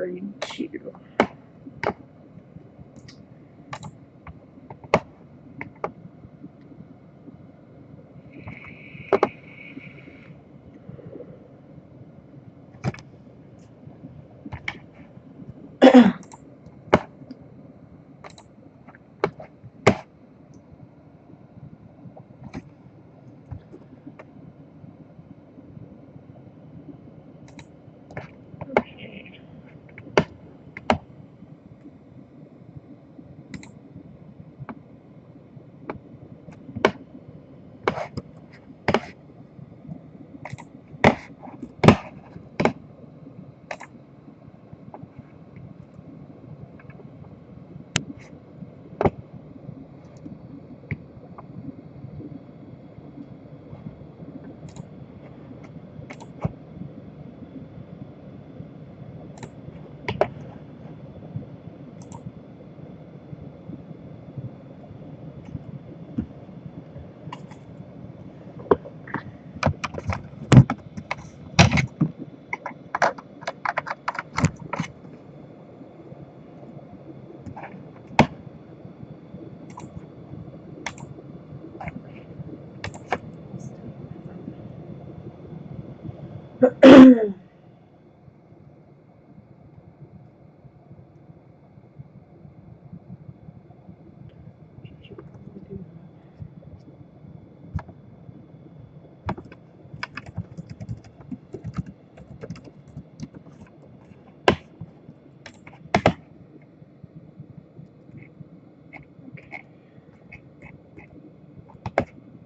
going to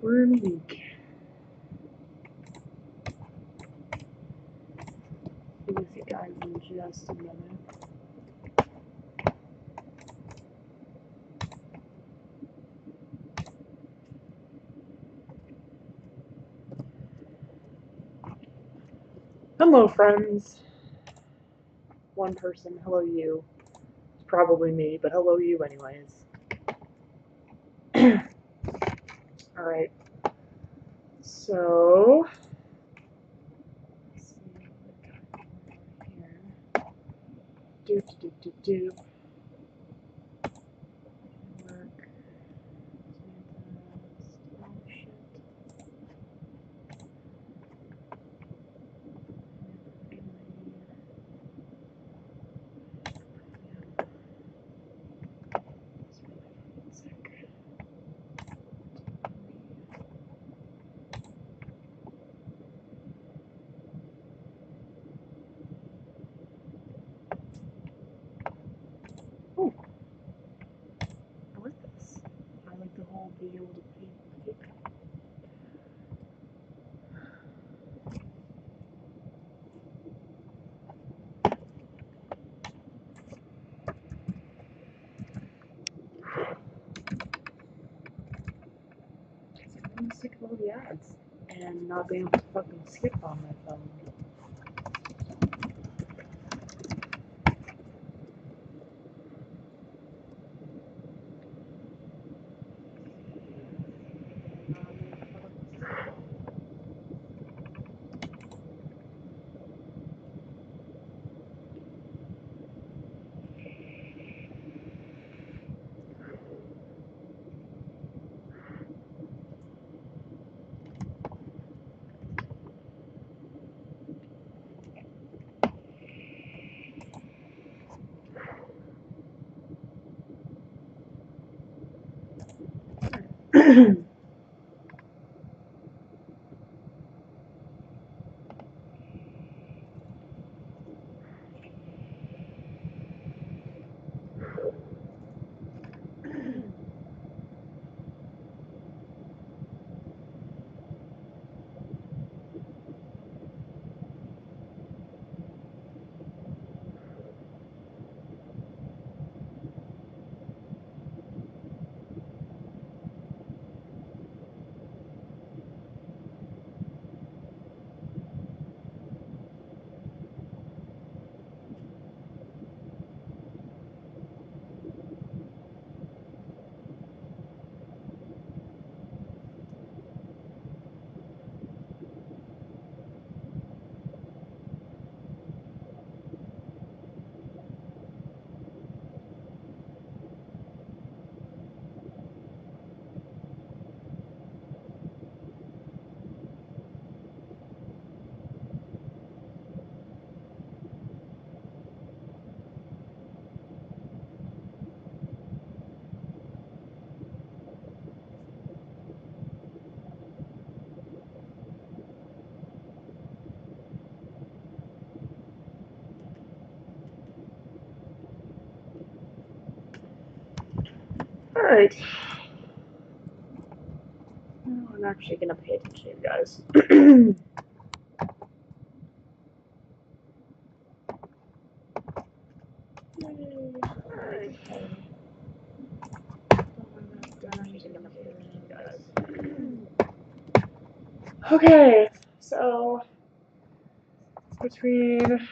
we're in a week. Be with you guys in just a minute. Hello, friends. One person, hello you. It's probably me, but hello you anyways. Alright. So, let's see what we got here. Do. Work. Oh, shit. Oh, I like this. I like the whole being able to pay PayPal. I'm sick of all the ads and not being able to fucking skip on my phone. Alright. I'm actually going to pay attention to you guys. Okay, so between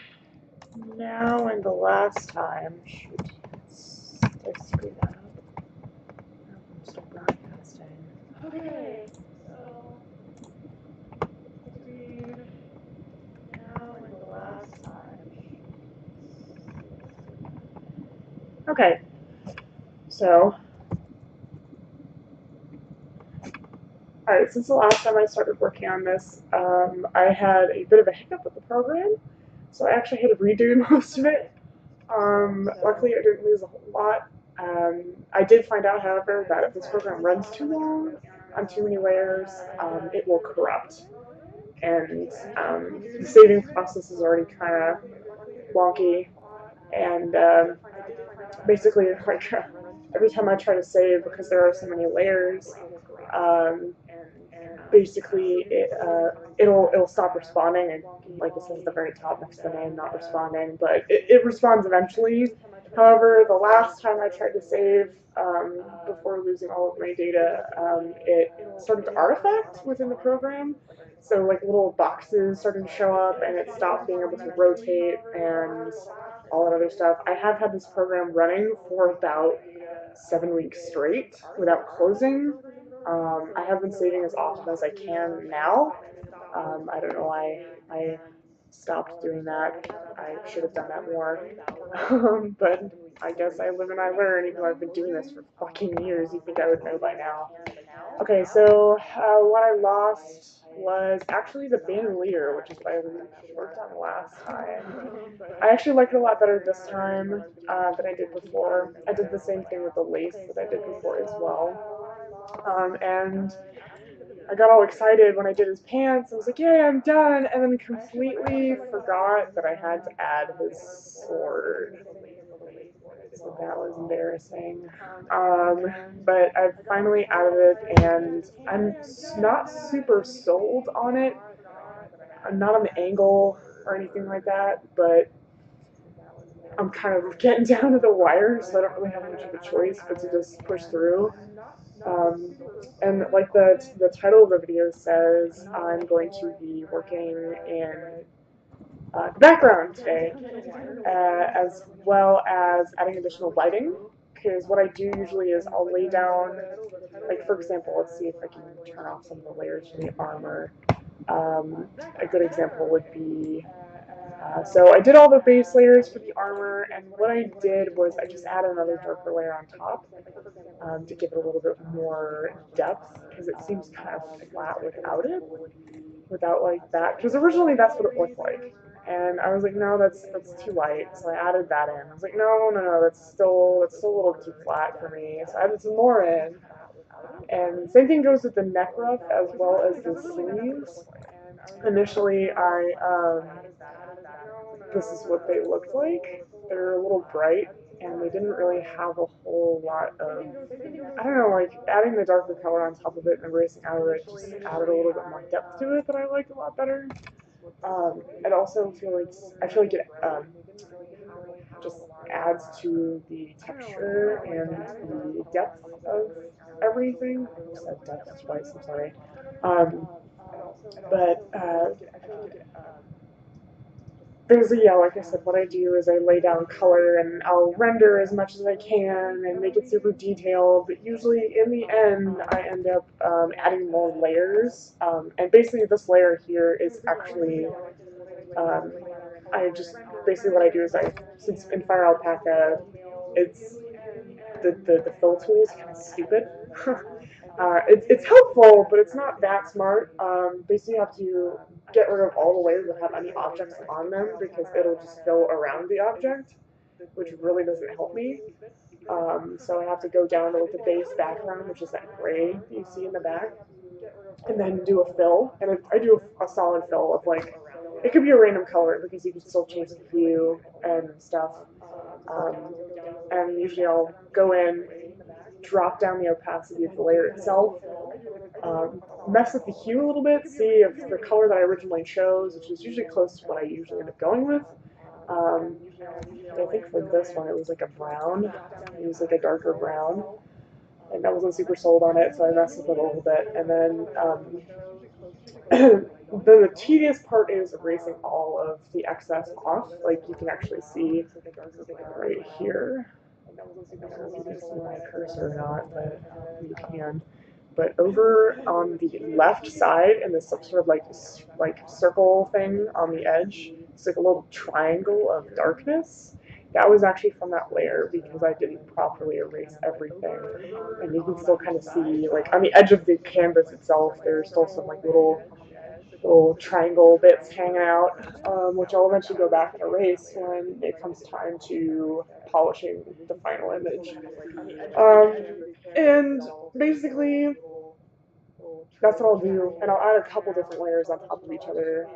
now and the last time, shoot, did I screw that up? I'm still broadcasting. Okay, so between now and the last time. Okay, so alright, since the last time I started working on this, I had a bit of a hiccup with the program, so I actually had to redo most of it. Luckily, I didn't lose a whole lot. I did find out, however, that if this program runs too long on too many layers, it will corrupt. And the saving process is already kind of wonky. And basically, like, every time I try to save, because there are so many layers, um, basically it'll stop responding, and like it says at the very top next to the name, not responding, but it responds eventually. However, the last time I tried to save before losing all of my data, it started to artifact within the program. So like little boxes started to show up, and it stopped being able to rotate and all that other stuff. I have had this program running for about 7 weeks straight without closing. I have been saving as often as I can now. I don't know why I stopped doing that. I should have done that more. But I guess I live and I learn, even though I've been doing this for fucking years. You'd think I would know by now. Okay, so what I lost was actually the band leader, which is what I worked on last time. I actually liked it a lot better this time than I did before. I did the same thing with the lace that I did before as well. And I got all excited when I did his pants. I was like, yay, I'm done. And then completely forgot that I had to add his sword. So that was embarrassing. But I've finally added it, and I'm not super sold on it. I'm not on the angle or anything like that, but I'm kind of getting down to the wire, so I don't really have much of a choice but to just push through. Um, and like the title of the video says, I'm going to be working in the background today, as well as adding additional lighting. Because what I do usually is I'll lay down, like for example, let's see if I can turn off some of the layers from the armor. A good example would be so I did all the base layers for the armor, and what I did was I just added another darker layer on top to give it a little bit more depth, because it seems kind of flat without it, without like that. Because originally that's what it looked like, and I was like, no, that's too light, so I added that in. I was like, no, that's still a little too flat for me, so I added some more in. And same thing goes with the neck ruff as well as the sleeves. Initially, this is what they looked like. They're a little bright, and they didn't really have a whole lot of, I don't know, like adding the darker color on top of it and erasing out of it just added a little bit more depth to it that I liked a lot better. It also I feel like it just adds to the texture and the depth of everything. I said depth twice, I'm sorry. Um, but basically, yeah, like I said, what I do is I lay down color and I'll render as much as I can and make it super detailed. But usually, in the end, I end up adding more layers. And basically, this layer here is actually um, I just basically what I do is since in Fire Alpaca, it's the fill tool is kind of stupid. It's helpful, but it's not that smart. Basically, you have to get rid of all the layers that have any objects on them because it'll just fill around the object, which really doesn't help me. So I have to go down to like the base background, which is that gray you see in the back, and then do a fill. And I do a solid fill of like, it could be a random color because you can still change the hue and stuff. Um, and usually I'll go in drop down the opacity of the layer itself, mess with the hue a little bit, see if the color that I originally chose, which is usually close to what I usually end up going with. Um, I think for this one it was like a brown. It was like a darker brown, and I wasn't super sold on it, so I messed with it a little bit. And then the tedious part is erasing all of the excess off. Like you can actually see right here. I don't know if you can see my cursor or not, but you can. But over on the left side, and this sort of like circle thing on the edge, it's like a little triangle of darkness. That was actually from that layer because I didn't properly erase everything. And you can still kind of see, like on the edge of the canvas itself, there's still some like little triangle bits hanging out, which I'll eventually go back and erase when it comes time to polishing the final image. And basically, that's what I'll do, and I'll add a couple different layers on top of each other.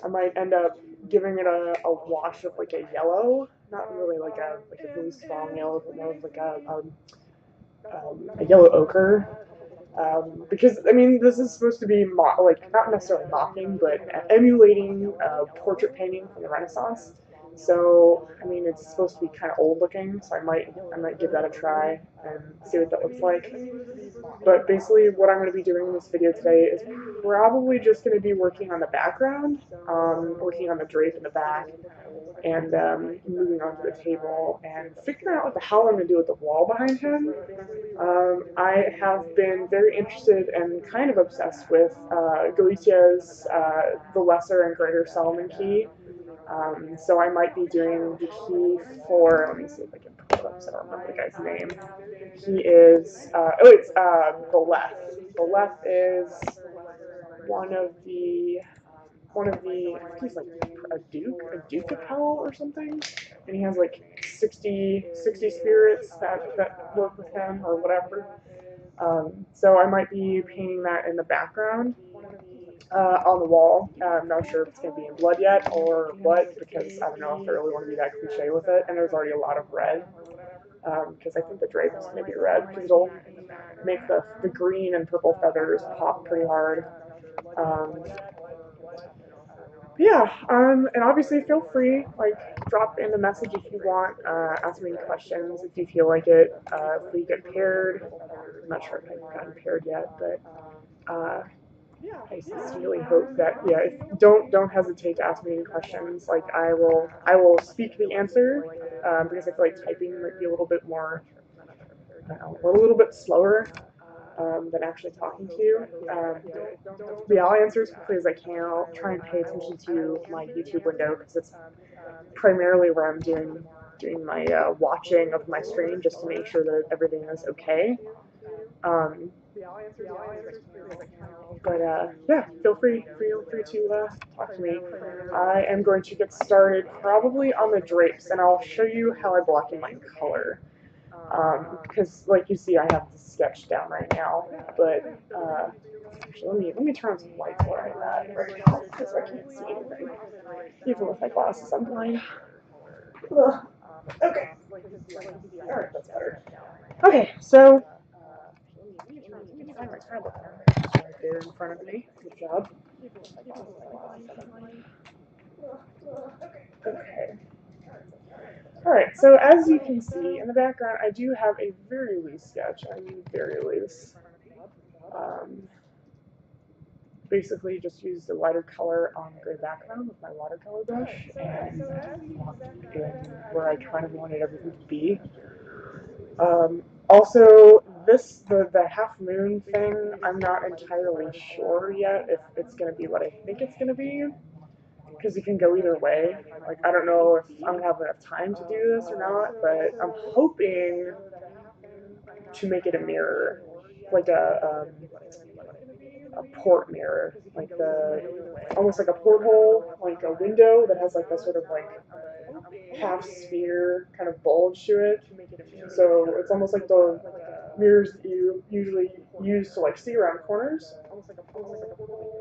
I might end up giving it a wash of like a yellow, not really like a really strong yellow, but more of like a yellow ochre. Because I mean, this is supposed to be like not necessarily mocking, but emulating portrait painting from the Renaissance. So I mean, it's supposed to be kind of old looking, so I might give that a try and see what that looks like. But basically, what I'm going to be doing in this video today is probably just going to be working on the background, working on the drape in the back, and moving on to the table and figuring out what the hell I'm going to do with the wall behind him. I have been very interested and kind of obsessed with Galicia's The Lesser and Greater Solomon key. So I might be doing the key for, let me see if I can pull it up so I don't remember the guy's name. He is, it's Beleth. Beleth is one of the, I think he's like a duke or something. And he has like 60 spirits that work with him or whatever. So I might be painting that in the background on the wall. I'm not sure if it's going to be in blood yet or what, because I don't know if I really want to be that cliche with it. And there's already a lot of red, because I think the drape is going to be red, because it'll make the green and purple feathers pop pretty hard. Yeah, and obviously feel free, like, drop in a message if you want, ask me any questions if you feel like it. If we get paired, I'm not sure if I've gotten paired yet, but I sincerely hope that, yeah, don't hesitate to ask me any questions. Like, I will speak the answer, because I feel like typing might be a little bit more, I don't know, a little bit slower than actually talking to you. But yeah, I'll answer as quickly as I can. I'll try and pay attention to my YouTube window because it's primarily where I'm doing my watching of my stream, just to make sure that everything is okay. But yeah, feel free to talk to me. I am going to get started probably on the drapes, and I'll show you how I block in my color. Because like you see, I have the sketch down right now, but actually, let me turn on some lights where I'm at right now because I can't see anything. Even with my glasses, I'm blind. Ugh. Okay. All right, that's better. Okay, so let me find my tablet. It's right there in front of me. Good job. Okay. All right. So as you can see in the background, I do have a very loose sketch. I mean, very loose. Basically just used a lighter color on the gray background with my watercolor brush and walked in where I kind of wanted everything to be. Also, the half moon thing, I'm not entirely sure yet if it's going to be what I think it's going to be, because it can go either way. Like, I don't know if I'm going to have enough time to do this or not, but I'm hoping to make it a mirror, like a port mirror, like almost like a porthole, like a window that has like a sort of like half sphere kind of bulge to it. So it's almost like the mirrors that you usually use to like see around corners.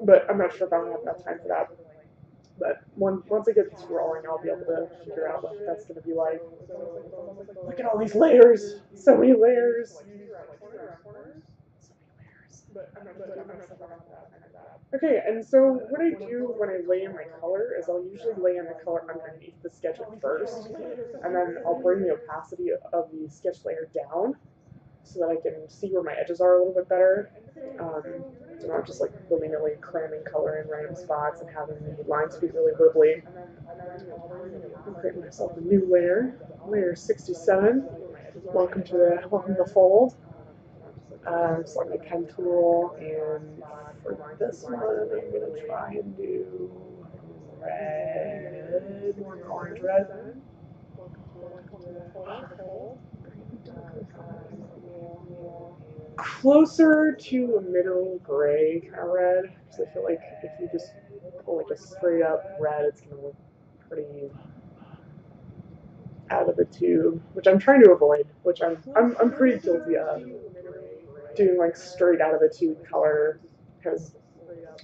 But I'm not sure if I'm gonna have enough time for that. But once I get this rolling, I'll be able to figure out what that's going to be like. Look at all these layers. So many layers. Okay, and so what I do when I lay in my color is I'll usually lay in the color underneath the sketch at first, and then I'll bring the opacity of the sketch layer down so that I can see where my edges are a little bit better. So not just like willy-nilly cramming color in random spots and having the lines be really wibbly. I'll create myself a new layer, layer 67. Welcome to the fold. Select my pen tool, and for this one, I'm going to try and do red, more orange red. Closer to a middle gray kind of red, because I feel like if you just pull like a straight up red, it's going to look pretty out of the tube, which I'm trying to avoid, which I'm pretty guilty of doing like straight out of the tube color, because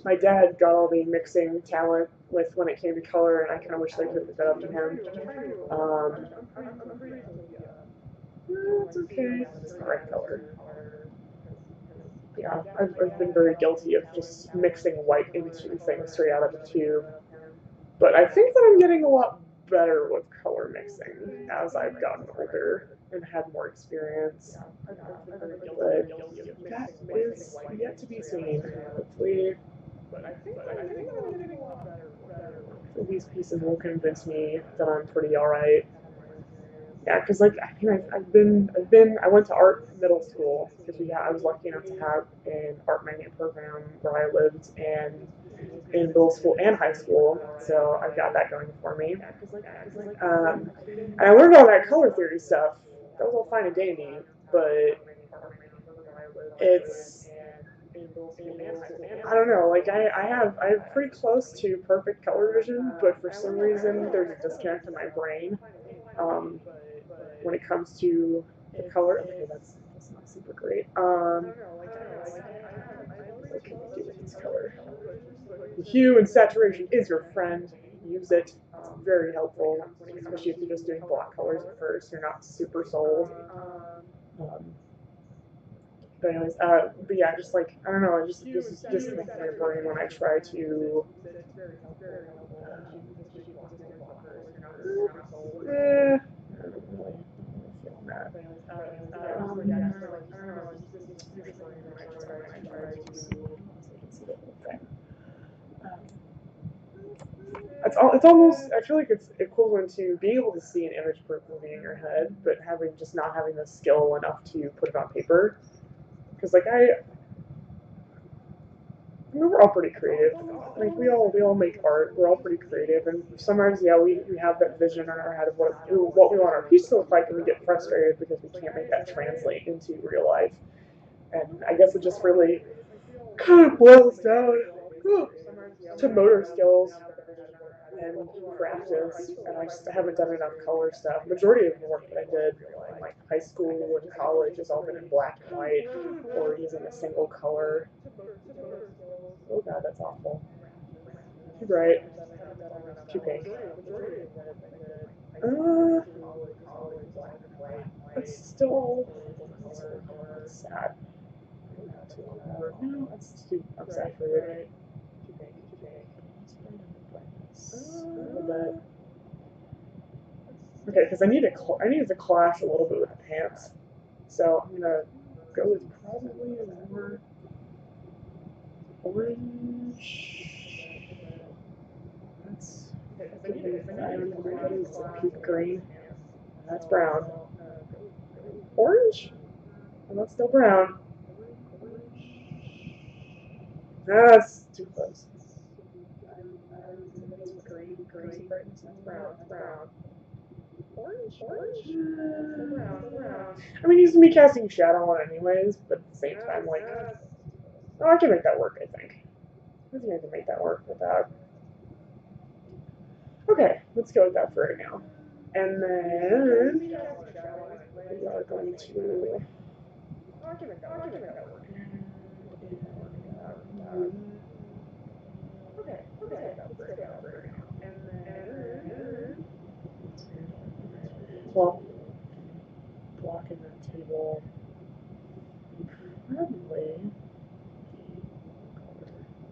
my dad got all the mixing talent with when it came to color, and I kind of wish I could have that up to him. It's okay. It's the right color. Yeah, I've been very guilty of just mixing white into things straight out of the tube. But I think that I'm getting a lot better with color mixing as I've gotten older and had more experience. But that is yet to be seen. Hopefully, these pieces will convince me that I'm pretty alright. Yeah, because like I went to art middle school because I was lucky enough to have an art magnet program where I lived, and in middle school and high school, so I've got that going for me. And I learned all that color theory stuff. That was all fine and dandy, but it's I don't know. Like I have pretty close to perfect color vision, but for some reason there's a disconnect in my brain when it comes to the color. Okay, that's not super great. What can we do with this color? The hue and saturation is your friend. Use it. It's very helpful, especially if you're just doing black colors at first. You're not super sold. Um, but anyways, but yeah, just like I don't know, this is disconnecting my brain when I try to. I don't really feel that. It's almost. I feel like it's equivalent to being able to see an image perfectly in your head, but just not having the skill enough to put it on paper. Because like we're all pretty creative. Like we all make art. We're all pretty creative, and sometimes yeah we have that vision in our head of what we want our piece to look like, and we get frustrated because we can't make that translate into real life. And I guess it just really kind of boils down to motor skills and practice, and I just haven't done enough color stuff. Majority of the work that I did in like high school and college has all been in black and white or using a single color. Oh god, that's awful. Too bright. Too pink. Uh, it's still that's sad. No, that's too unsaturated. A little bit. Okay, because I need to clash a little bit with the pants. So I'm gonna go with probably a more orange. That's that is a peak green. That's brown. Orange? And that's still brown. That's too close. Green, brightness, that's brown, brown. Orange? I mean, he's gonna be casting shadow on anyways, but at the same time, like, oh, I can make that work, I think. I think I can make that work without. Okay, let's go with that for right now. And then we are going to. plump block in that table. Probably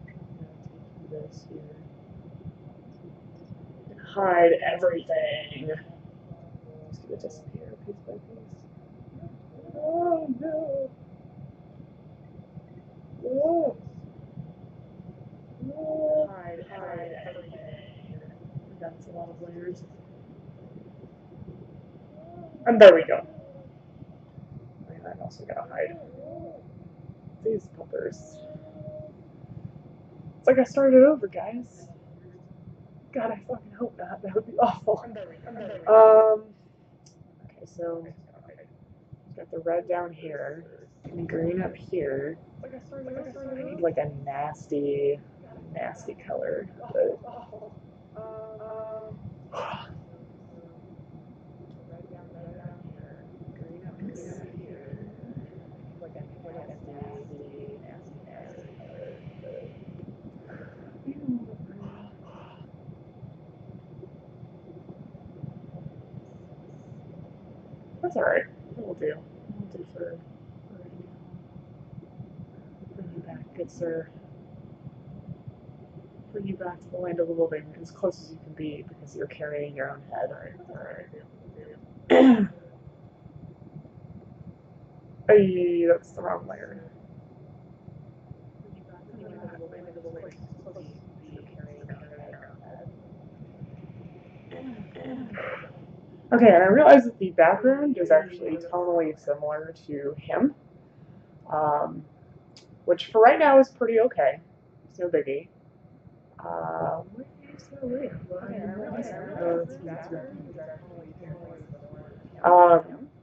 take this here and hide everything. It's gonna disappear piece by piece. Oh no! Oh. Oh. Hide everything. That's a lot of layers. And there we go. And I'm also gonna hide these puppers. It's like I started over, guys. God, I fucking hope not. That would be awful. Okay, so got the red down here and green up here. I need like a nasty color. But red down here, green up here, like a nasty color. That's alright. We'll do. We'll do for right now. Bring you back, good sir. Bring you back to the land of the living as close as you can be because you're carrying your own head. Alright. Hey, that's the wrong layer. Okay, and I realize that the background is actually tonally similar to him, which for right now is pretty okay. It's no biggie.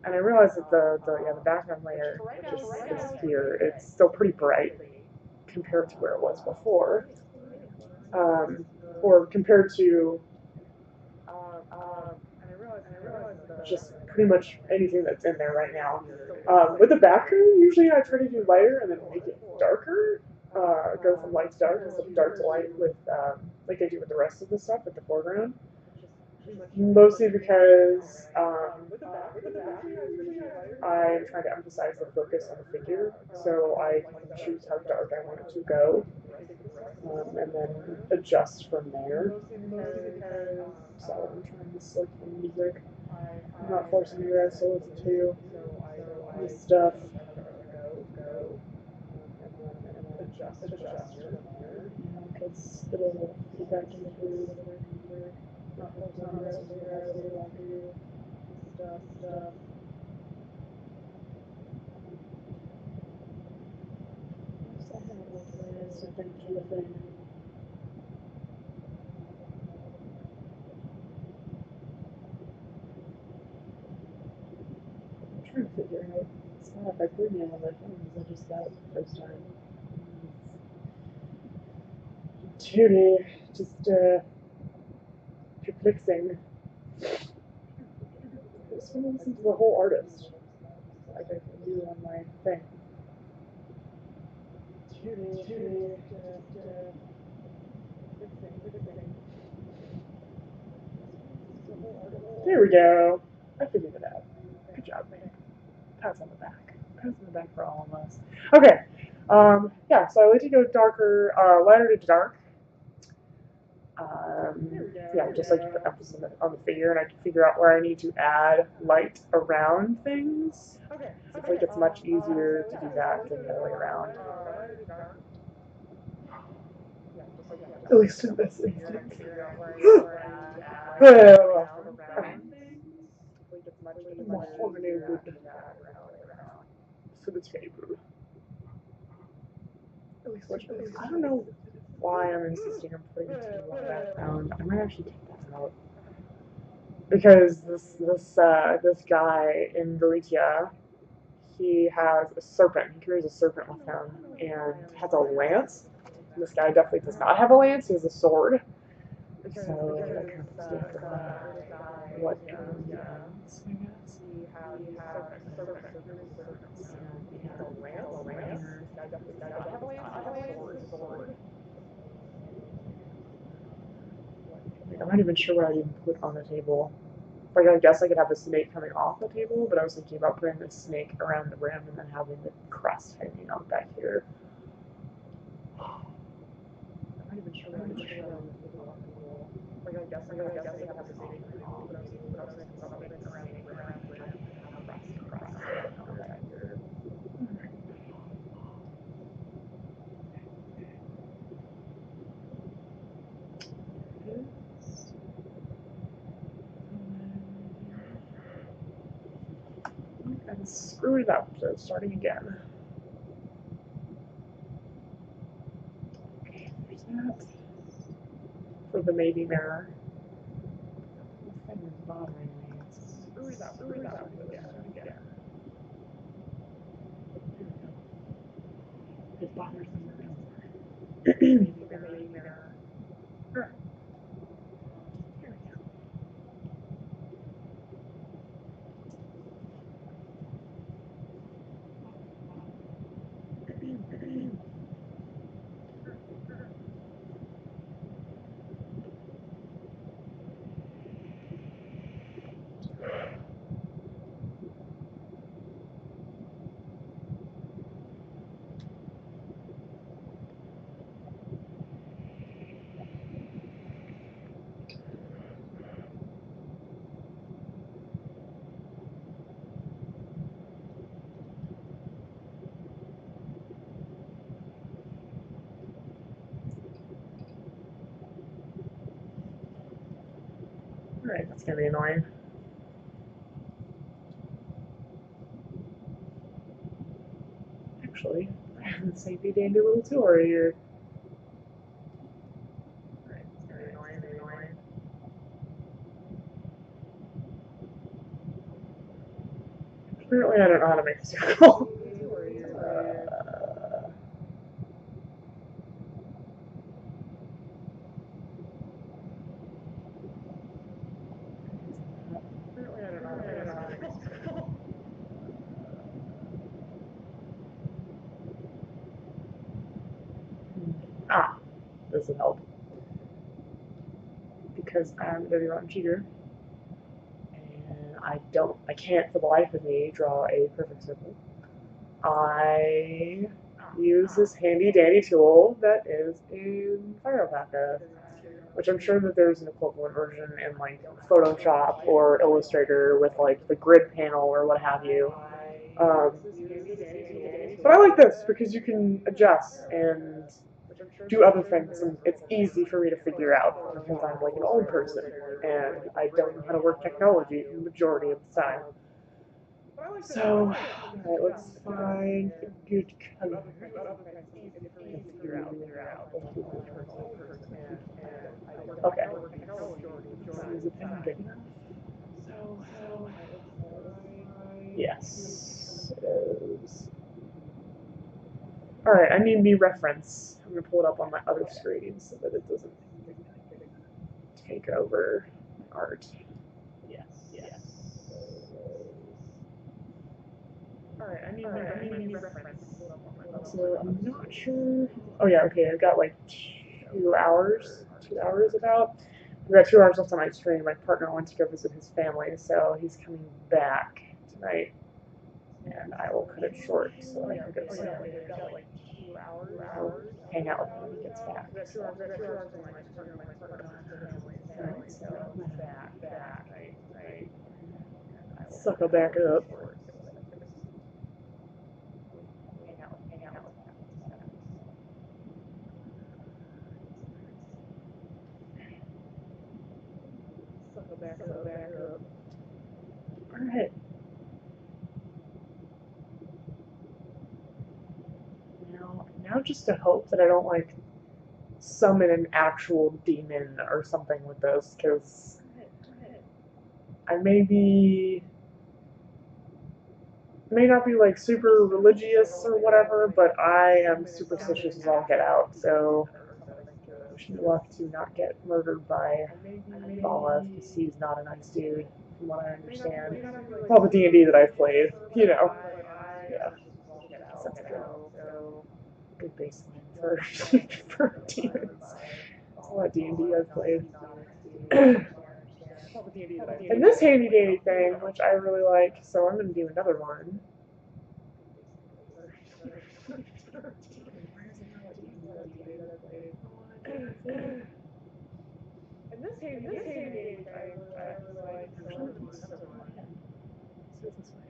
And I realize that the background layer just is here. It's still pretty bright compared to where it was before, or compared to just pretty much anything that's in there right now. With the background, usually I try to do lighter and then make it darker. Go from light to dark instead of dark to light with like I do with the rest of the stuff with the foreground. Mostly because I'm trying to emphasize the focus on the figure, so I can choose how dark I want it to go, and then adjust from there. So I'm trying to select the music. I'm not forcing you guys to listen to this stuff. Adjust from there. Because it'll be back into not forcing you guys to do stuff. I'm trying to figure out. It's not if I put me on other things. I just got it the first time. Judy, just perplexing. I just want to listen to the whole artist, like I can do on my thing. Judy, there we go. I figured it out. Good job, man. Pats on the back. Pats on the back for all of us. Okay. Yeah, so I like to go darker, lighter to dark. Yeah, just like to put emphasis on the figure, and I can figure out where I need to add light around things. So I think it's much easier to do that than the other way around. At least in this instance. Mahogany wood for the table. I don't know why I'm insisting on putting the table on the background. I might actually take that out. Because this guy in Galicia, he has a serpent. He carries a serpent with him and has a lance. And this guy definitely does not have a lance. He has a sword. So that kind of puts me for what he owns, I guess. He has a serpent. And he has a lance. This guy definitely does not have a sword. Like, I'm not even sure what I'd even put on the table. Like, I guess I could have the snake coming off the table, but I was thinking about putting the snake around the rim and then having the crust hanging out back here. I'm not even sure what I would put on the table. Like, I guess I could have the snake coming off, but I was thinking about putting the snake around the rim and then have crust hanging out back here. And screw it up, so starting again. Okay, there's that. For the maybe mirror. This thing is bothering me. Screw it up, again. It bothers me more. Maybe mirror. Here we go. Alright, that's gonna be annoying. Actually, I have the safety dandy little tour here. Alright, it's gonna be annoying. Apparently I don't know how to make a circle. Apparently I don't know how to make a circle. Ah, this would help. Because I'm a very rotten cheater. And I can't for the life of me draw a perfect circle. I use this handy dandy tool that is in Firepacker, which I'm sure that there's an equivalent version in like Photoshop or Illustrator with like the grid panel or what have you. But I like this because you can adjust and do other things, and it's easy for me to figure out because I'm like an old person and I don't know how to work technology the majority of the time. So, alright, let's find a good color. Okay. Is it pen big enough? Yes, it is. Alright, I need the reference. I'm gonna pull it up on my other screen so that it doesn't take over art. Yes. Alright, I need the reference. So I'm not sure. Oh yeah, okay. I've got like 2 hours. 2 hours about. I've got 2 hours left on my stream. My partner went to go visit his family, so he's coming back tonight, and I will cut it short so I can go see him. I've got like 2 hours. Hang out with him when he gets back. So. Alright, so suckle back up. Suckle back up. Alright. Now just to hope that I don't like summon an actual demon or something with this, because I may not be like super religious or whatever, but I am superstitious as all get out, so wish me luck to not get murdered by Bala, because he's not a nice dude, from what I understand. All the D&D that I've played, you know. Yeah. That's a good baseline for, for demons. That's a lot of D&D I've played. And this handy dandy thing, which I really like, so I'm going to do another one. And this handy dandy thing, which I really like, so I'm going to do another one. So this way.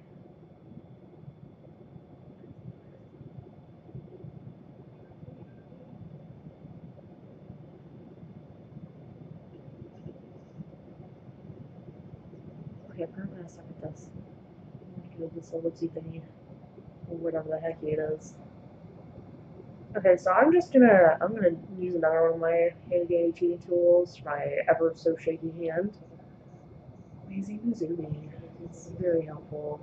Okay, apparently I suck at this. I'm going to do this ellipsy thingy, or whatever the heck it is. Okay, so I'm gonna use another one of my handy dandy cheating tools, my ever so shaky hand. Lazy Mizumi. It's very helpful.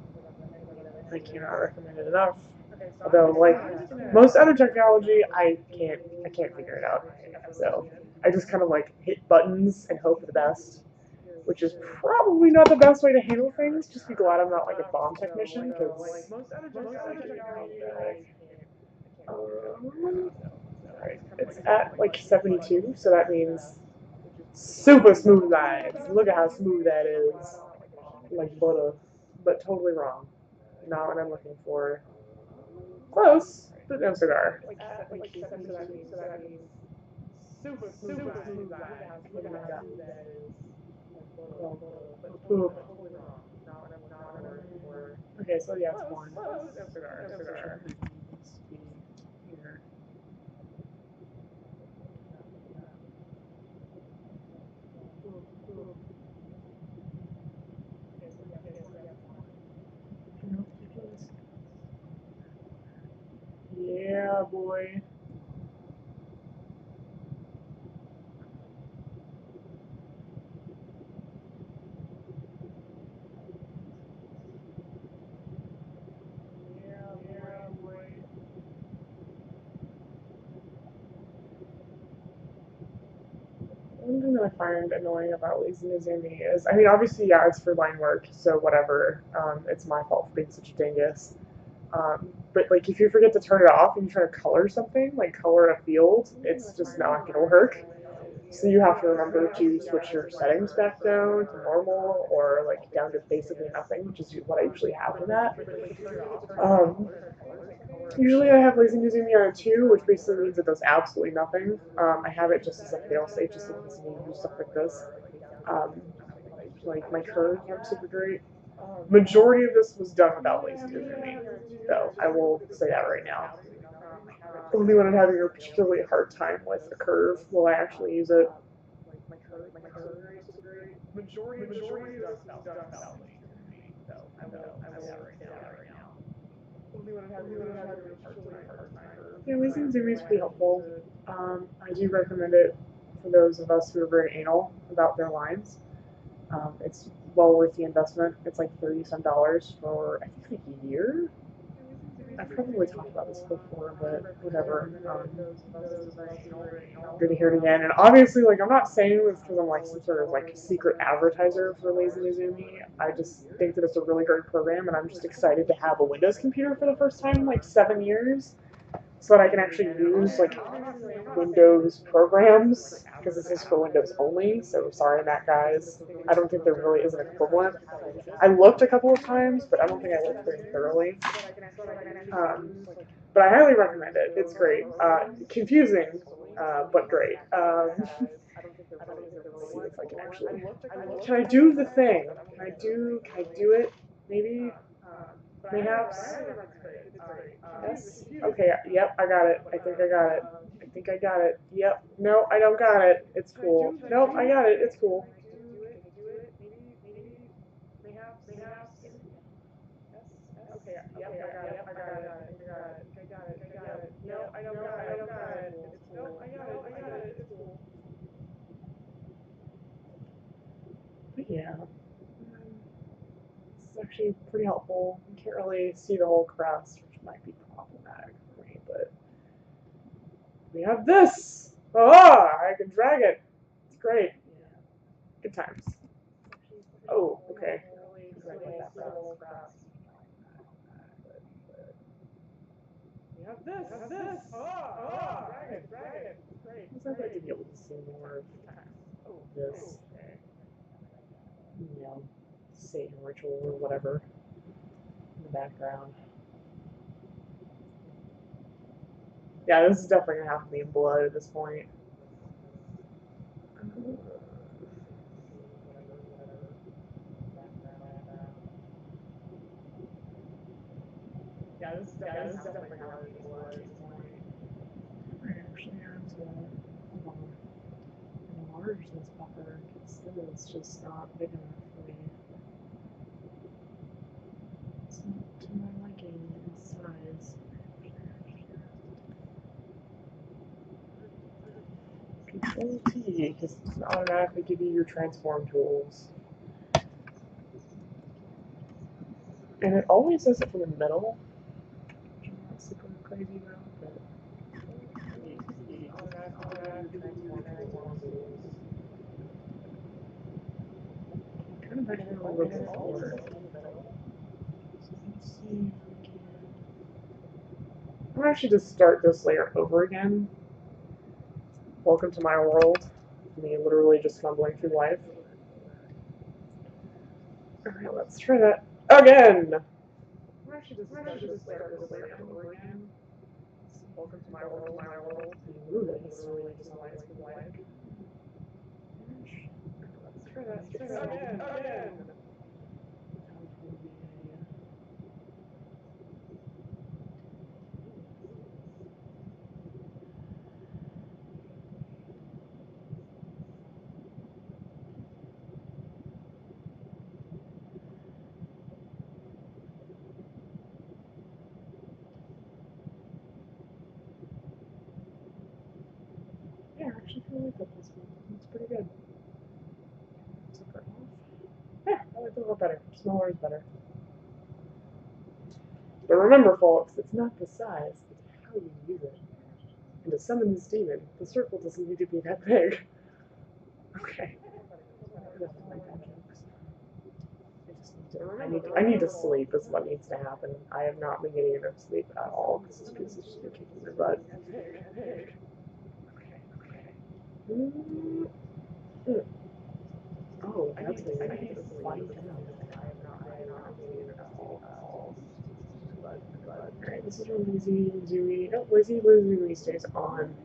I cannot recommend it enough. Although, like most other technology, I can't figure it out. So I just kind of like hit buttons and hope for the best, which is probably not the best way to handle things. Just be glad I'm not like a bomb technician, because alright, it's at like 72, so that means super smooth lines. Look at how smooth that is. Like butter, but totally wrong. Not what I'm looking for. Close, but no cigar. Ooh. Okay, so yeah, it's one. No cigar. Here. Yeah, boy. One thing that I find annoying about Lazy Mizumi is, I mean, obviously, yeah, it's for line work, so whatever. It's my fault for being such a dingus. But like, if you forget to turn it off and you try to color something, like color a field, it's just not gonna work. So you have to remember to switch your settings back down to normal, or like down to basically nothing, which is what I usually have for that. Um, Usually I have Lazy Mizumi on a 2, which basically means it does absolutely nothing. I have it just as a failsafe, just in case I need to do stuff like this. Um, like my curves aren't super great. Majority of this was done without Lazy Mizumi, though. I will say that right now. Only when I'm having a particularly hard time with a curve will I actually use it. Majority of this is done without Lazy Mizumi, though. I will say that right now. Yeah, Lazy Mizumi is pretty helpful. I do recommend it for those of us who are very anal about their lines. It's well worth the investment. It's like 30 some dollars for I think like a year. I've probably talked about this before, but whatever. Good to hear it again. And obviously, like I'm not saying this because I'm like some sort of like secret advertiser for Lazy Mizumi. I just think that it's a really great program, and I'm just excited to have a Windows computer for the first time in like 7 years, so that I can actually use like Windows programs, because this is for Windows only. So sorry, Mac guys. I don't think there really is an equivalent. I looked a couple of times, but I don't think I looked very thoroughly. But I highly recommend it. It's great. Confusing, but great. Let's see if I can actually. Can I do the thing? Can I do it? Maybe. Mayhaps. Yes. Okay. Yep. I got it. I think I got it. I think I got it. Yep. No, I don't got it. It's cool. Nope. I got it. It's cool. Okay. Yep. I got it. I got it. I got it. I got it. No, I don't got it. I don't got it. Nope. I got it. I got it. It's cool. But yeah. This is actually pretty helpful. You can't really see the whole crest, which might be problematic for me, but we have this! Ah, I can drag it. It's great. Good times. Oh, okay. We have this. Drag it. Great. I'd like to be able to see more of this. you know, Satan ritual or whatever in the background. Yeah, this is definitely gonna have to be in blood at this point. Yeah, this is definitely gonna have to be in blood at this point. I actually have to enlarge this buffer because it's just not big enough for me. It's not to my liking in size. Control T, because it doesn't automatically give you your transform tools. And it always does it from the middle, which I'm not super crazy about, but automatically your transform tools. Kind of back to where we were before. So let's see if we can. I'm gonna actually just start this layer over again. Welcome to my world. Me literally just stumbling through life. Alright, let's try that again. I'm actually just start this layer over again. Welcome to my world. Me literally just stumbling through life. Let's try that again. Yeah, I actually feel like this one. It's pretty good. Yeah, I like it a little better. Smaller is better. But remember, folks, it's not the size, it's how you use it. And to summon this demon, the circle doesn't need to be that big. Okay. I need to sleep is what needs to happen. I have not been getting enough sleep at all because this piece has just been kicking my butt. Oh, that's what I need to fight. I have not been getting enough sleep at all. Alright, this is where Lizzie Zooey. Oh, Lizzie Zooey stays on.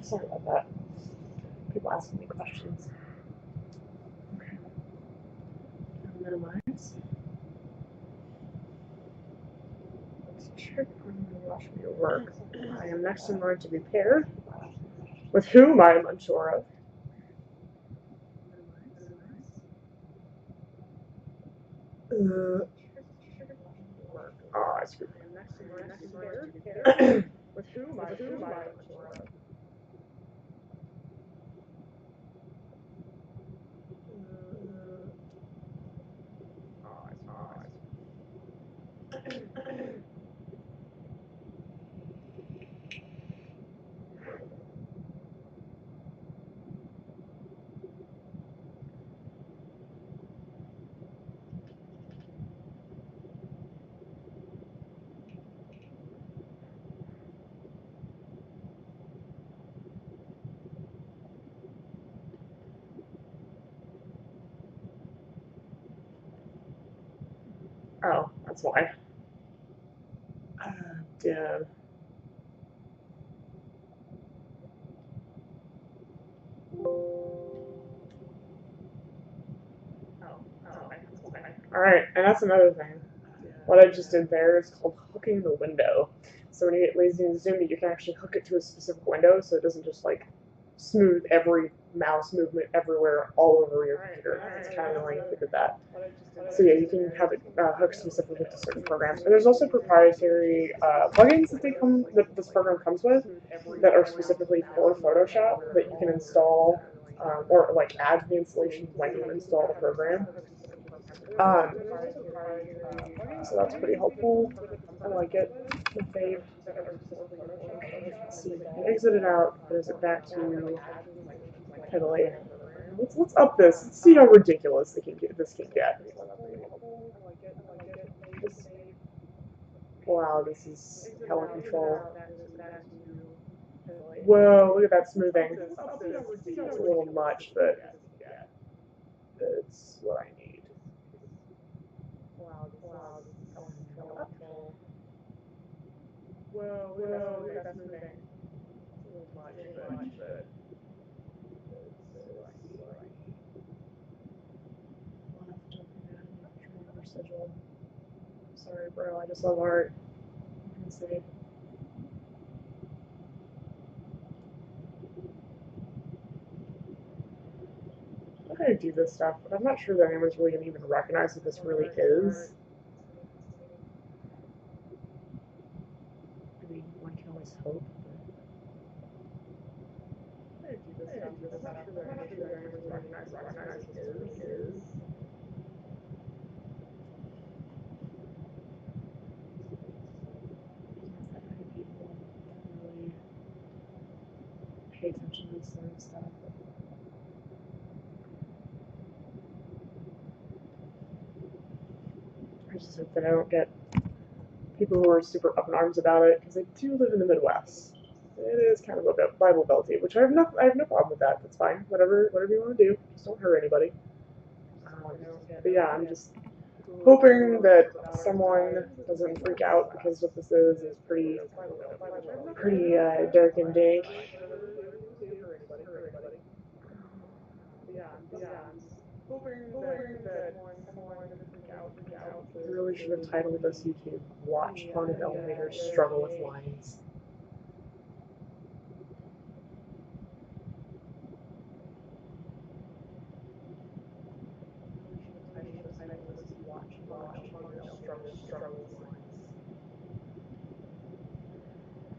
Sorry about that. People asking me questions. Okay. Minimize. Let's check on the watch me work. I am next in line to be paired. With whom I am unsure of. I screwed up. With whom I am unsure of. Oh, that's why. Yeah. Alright, and that's another thing. What I just did there is called hooking the window. So when you get lazy and zoomy, you can actually hook it to a specific window so it doesn't just like smooth every mouse movement everywhere all over your computer. It's kind of annoying if you did that. So yeah, you can have it hooked specifically to certain programs. And there's also proprietary plugins that this program comes with that are specifically for Photoshop that you can install or like add to the installation when you install the program. Um, so that's pretty helpful. I like it. The fave. Let's see. I exited out. But is it back to Title A? Let's up this. Let's see how ridiculous this can get. Wow, this is hell in control. Whoa, look at that smoothing. It's a little much, but it's what I need. Whoa, look at that smoothing. It's a little much, but sorry, bro. I just love art. Let's see. I'm gonna do this stuff, but I'm not sure that anyone's really gonna even recognize what this really is. I mean, one can always hope. I'm gonna do this stuff, but I'm not sure that anyone's recognize what this really is. People really pay attention to this sort of stuff. I just hope that I don't get people who are super up in arms about it, because I do live in the Midwest. It is kind of a Bible Belty, which I have no problem with that. That's fine. Whatever you want to do, just don't hurt anybody. But yeah, I'm just hoping that someone doesn't freak out because what this is pretty dark and dank. I really should have titled this YouTube "Watch Haunted Elevators Struggle with Lines."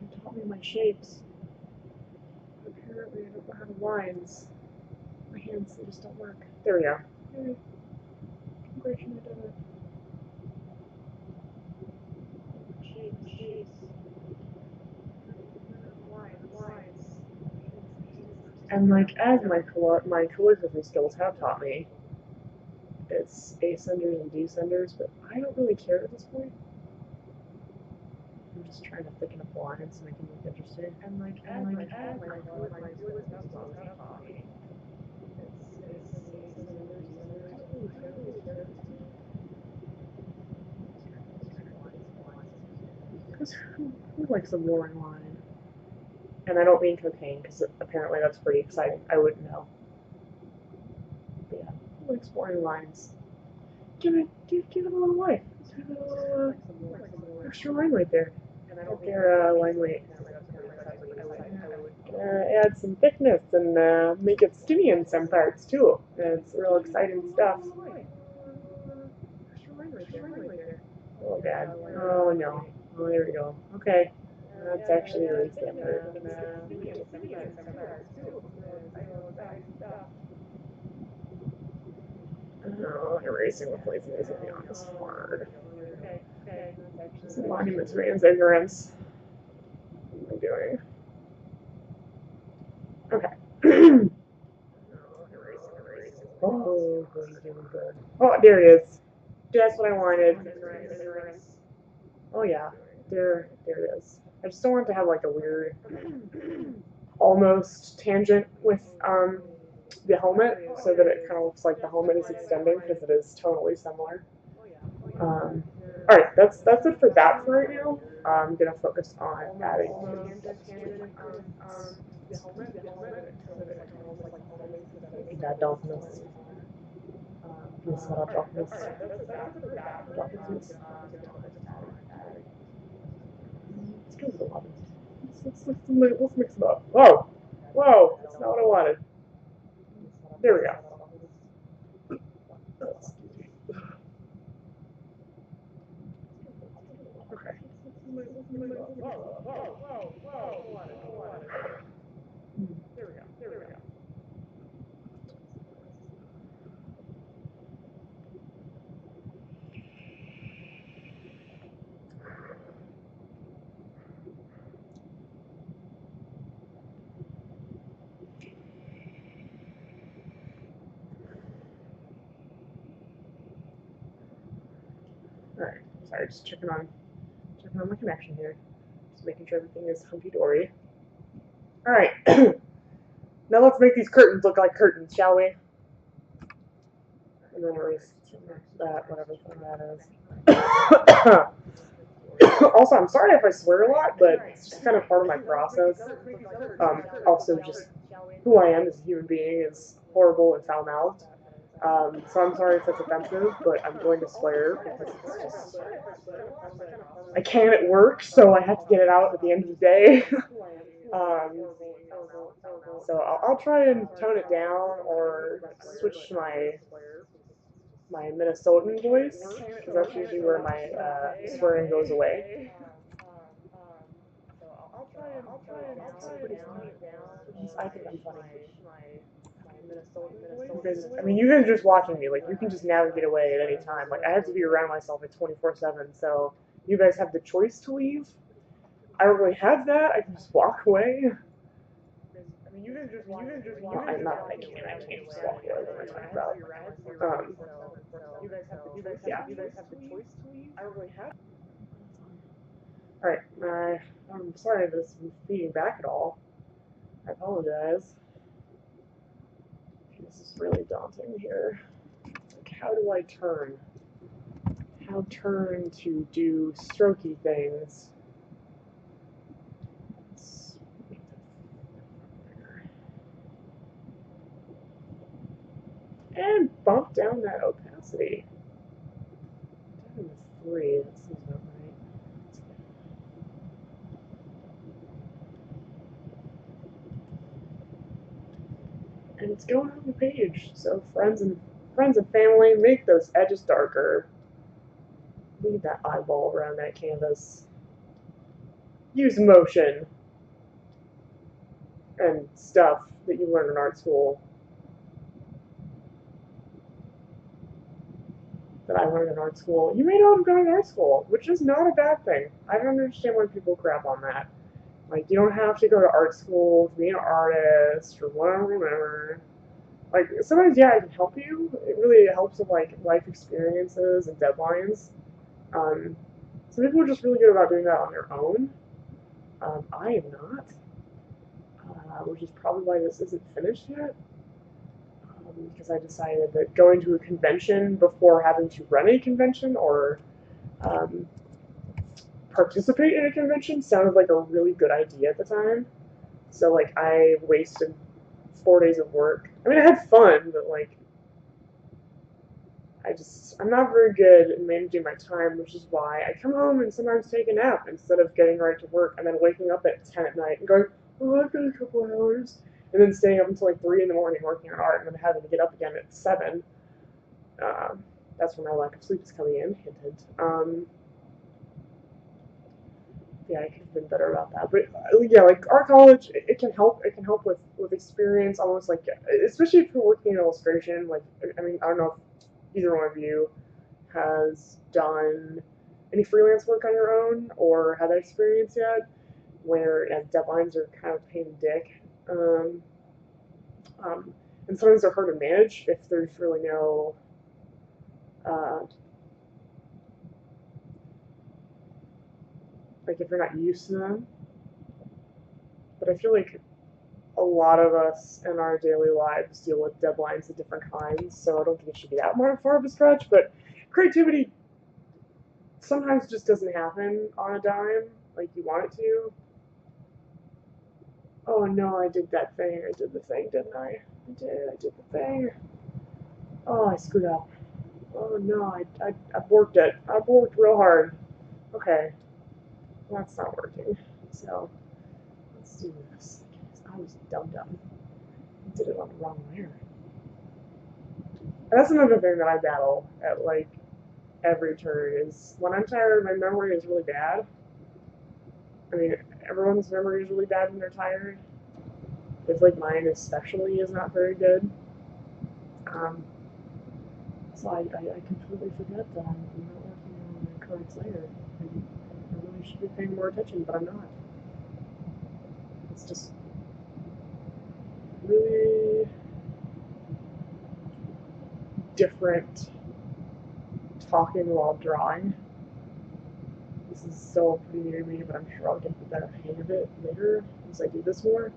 You taught me my shapes. Apparently, I don't know how to lines. My hands, they just don't work. There we go. Yay. Congratulations, I did it. And like as my calligraphy skills have taught me, it's ascenders and descenders, but I don't really care at this point. I'm just trying to thicken up the lines to make them look interesting. And like as my calligraphy skills have taught me, it's ascenders, descenders. Because who likes a boring line? And I don't mean cocaine, because apparently that's pretty exciting. I wouldn't know. But yeah, who likes boring lines? Give it a little life. Give it a little extra line right there. Right there, line weight. Add some thickness and make it skinny in some parts too. It's real exciting stuff. Oh god. Oh no. Oh, there we go. Okay. That's actually really standard. Oh, erasing with laziness and beyond is hard. It's a monument to man's ignorance. What am I doing? Okay. Oh, good. Oh, there it is. Just what I wanted. Oh yeah, there it is. I just don't want to have like a weird, almost tangent with the helmet, so that it kind of looks like the helmet is extending because it is totally similar. All right, that's it for that for right now. I'm gonna focus on adding making that darkness. This is not darkness. Darkness. Let's go with 11. Let's mix it up. Whoa! Whoa! That's not what I wanted. There we go. Okay. There we go. There we go. Alright, sorry, just checking on my connection here. Just making sure everything is hunky-dory. Alright, now let's make these curtains look like curtains, shall we? And then erase that, whatever that is. Also, I'm sorry if I swear a lot, but it's just kind of part of my process. Also, just who I am as a human being is horrible and foul-mouthed. So I'm sorry if that's offensive, but I'm going to swear because it's just I can at work, so I have to get it out at the end of the day. So I'll try and tone it down or switch my Minnesotan voice because that's usually where my swearing goes away. I think I'm funny. You guys are just watching me. Like, you can just navigate away at any time. Like, I have to be around myself at 24/7. So you guys have the choice to leave. I don't really have that. I can just walk away. Well, I'm not. I can't just walk away. What am I talking about? Yeah. All right. I'm sorry if this is feeding back at all. I apologize. This is really daunting here. Like, how do I turn? How turn to do strokey things? And bump down that opacity. Down to 3. That seems about right. And it's going on the page. So friends and family, make those edges darker. Leave that eyeball around that canvas. Use motion and stuff that you learn in art school. That I learned in art school. You may not have gone to art school, which is not a bad thing. I don't understand why people crap on that. Like, you don't have to go to art school to be an artist or whatever. Like, sometimes, yeah, it can help you. It really helps with, like, life experiences and deadlines. Some people are just really good about doing that on their own. I am not. Which is probably why this isn't finished yet. Because I decided that going to a convention before having to run a convention or participate in a convention sounded like a really good idea at the time. So, like, I wasted 4 days of work. I mean, I had fun, but, like, I'm not very good at managing my time, which is why I come home and sometimes take a nap instead of getting right to work and then waking up at 10 at night and going, oh, I've got a couple of hours, and then staying up until like 3 in the morning working on art and then having to get up again at 7. That's when my lack of sleep is coming in. Hint, hint. Yeah, I could have been better about that. But yeah, like art college, it can help. It can help with experience, almost like, especially if you're working in illustration. Like, I mean, I don't know if either one of you has done any freelance work on your own or had that experience yet, where deadlines are kind of a pain in the dick. And sometimes they're hard to manage if there's really no like if you're not used to them. But I feel like a lot of us in our daily lives deal with deadlines of different kinds, so I don't think it should be that far of a stretch. But creativity sometimes just doesn't happen on a dime. like you want it to. Oh no, I did that thing. I did the thing, didn't I? I did the thing. Oh, I screwed up. Oh no, I borked it. I borked real hard. Okay, well, that's not working. So, let's do this. I was dumb. I did it on the wrong layer. That's another thing that I battle at like every turn is when I'm tired, my memory is really bad. I mean, everyone's memory is really bad when they're tired. It's like mine especially is not very good. Um, so I completely forget that I'm not working on the correct layer. And I really should be paying more attention, but I'm not. It's just really different talking while drawing. This is still pretty new to me, but I'm sure I'll get the better hang of it later as I do this more.